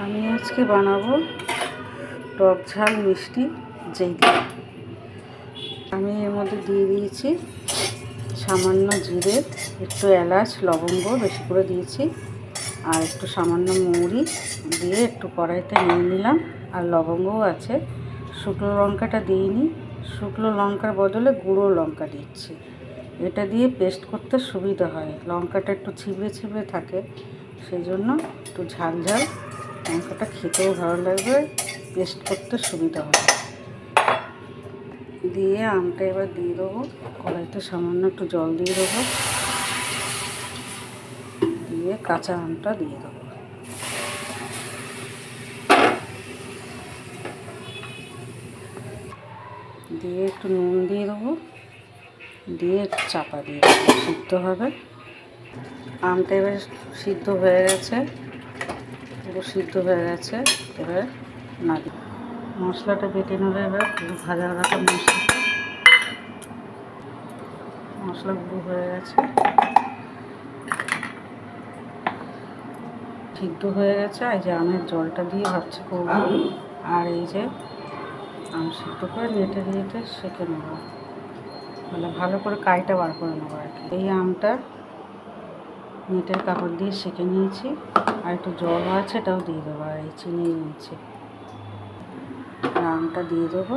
আমি আজকে বানাবো টক ঝাল মিষ্টি জেলি। আমি এর মধ্যে দিয়ে দিয়েছি সামান্য জিরে, একটু এলাচ লবঙ্গ বেশি করে দিয়েছি, আর একটু সামান্য মৌরি দিয়ে একটু কড়াইতে নিয়ে নিলাম। আর লবঙ্গও আছে। শুকনো লঙ্কাটা দিইনি, শুকনো লঙ্কার বদলে গুঁড়ো লঙ্কা দিচ্ছি। এটা দিয়ে পেস্ট করতে সুবিধা হয়, লঙ্কাটা একটু ছিবড়ে ছিবড়ে থাকে, সেই জন্য একটু ঝাল ঝাল লঙ্কাটা খেতেও ভালো লাগবে, পেস্ট করতে সুবিধা হবে। দিয়ে আমটা এবার দিয়ে দেবো, কড়াইতে সামান্য একটু জল দিয়ে দেবো, দিয়ে কাঁচা আমটা দিয়ে দেবো, দিয়ে একটু নুন দিয়ে দেবো, দিয়ে একটু চাপা দিয়ে দেবো, সিদ্ধ হবে। আমটা এবার সিদ্ধ হয়ে গেছে, পুরো সিদ্ধ হয়ে গেছে। এবার না মশলাটা বেটে নেবে। এবার পুরো ভাজা রাখা মশলা গুঁড়ো হয়ে গেছে, সিদ্ধ হয়ে গেছে। এই যে আমের জলটা দিয়ে ভাবছি করবো, আর এই যে আম সিদ্ধ করে নেটে নেটে সেঁকে নেবো, মানে ভালো করে কাইটা বার করে নেবো আর কি। এই আমটা নেটের কাপড় দিয়ে সেঁকে নিয়েছি, আর একটু জল আছে এটাও দিয়ে দেবো, আর এই চিনি নিয়েছি, আমটা দিয়ে দেবো,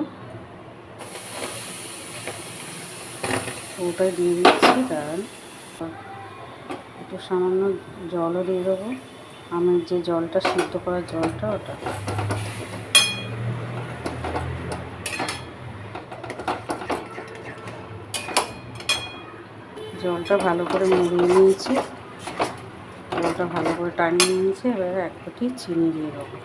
ওটাই দিয়ে দিচ্ছি। কারণ একটু সামান্য জলও দিয়ে দেবো, আমের যে জলটা সিদ্ধ করার জলটা, ওটা জলটা ভালো করে মুড়িয়ে নিয়েছি, জলটা ভালো করে টানিয়ে নিয়েছি। এবার এক বাটি চিনি দিয়ে দেবো,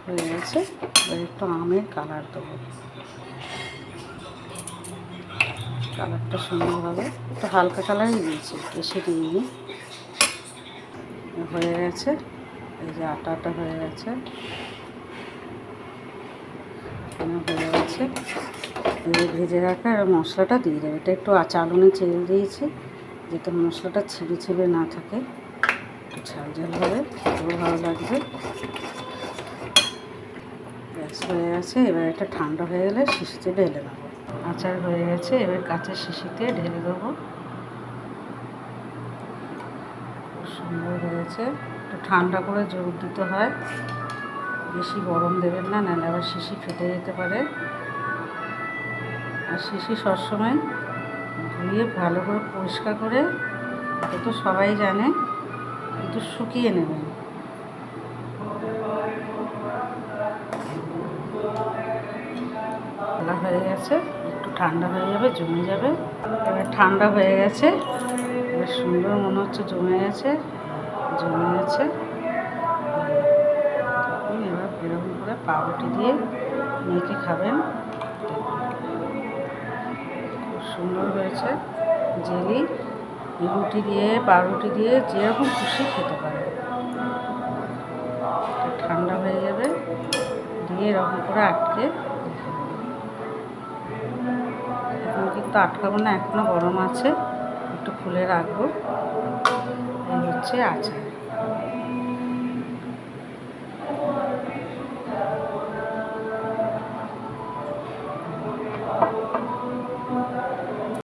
হয়ে গেছে। এবার একটু আমের কালার দেবো, কালারটা সুন্দর হবে, একটু হালকা কালারই দিয়েছি, বেশি দিইনি। হয়ে গেছে, এই যে আটা হয়ে গেছে, হয়ে গেছে। ভেজে রাখা আর মশলাটা দিয়ে দেবে। এটা একটু চালুনে চেল দিয়েছি, যাতে মশলাটা ছিঁড়ে ছিঁড়ে না থাকে, একটু ঝাল ঝাল হবে, খেতেও ভালো লাগবে। ব্যাস হয়ে গেছে। এবার এটা ঠান্ডা হয়ে গেলে শিশিতে ঢেলে নেবো। আচার হয়ে গেছে, এবার কাঁচের শিশিতে ঢেলে দেবো। খুব সুন্দর হয়েছে। একটু ঠান্ডা করে জল দিতে হয়, বেশি গরম দেবেন না, নাহলে আবার শিশি ফেটে যেতে পারে। আর শিশি সবসময় ধুয়ে ভালো করে পরিষ্কার করে, এটা তো সবাই জানে, একটু শুকিয়ে নেবেন। ঠান্ডা হয়ে গেছে, একটু ঠান্ডা হয়ে যাবে, জমে যাবে। এবার ঠান্ডা হয়ে গেছে, এবার সুন্দর মনে হচ্ছে জমে গেছে, এবার এরকম করে পাউরুটি দিয়ে মেখে খাবেন, খুব সুন্দর হয়েছে জেলি। রুটি দিয়ে, পাউরুটি দিয়ে, যেরকম খুশি খেতে পারে। ঠান্ডা হয়ে যাবে, দিয়ে এরকম করে আটকে, এখন কিন্তু আটকাবো না, এখনও গরম আছে, একটু খুলে রাখবো। এই হচ্ছে আচার।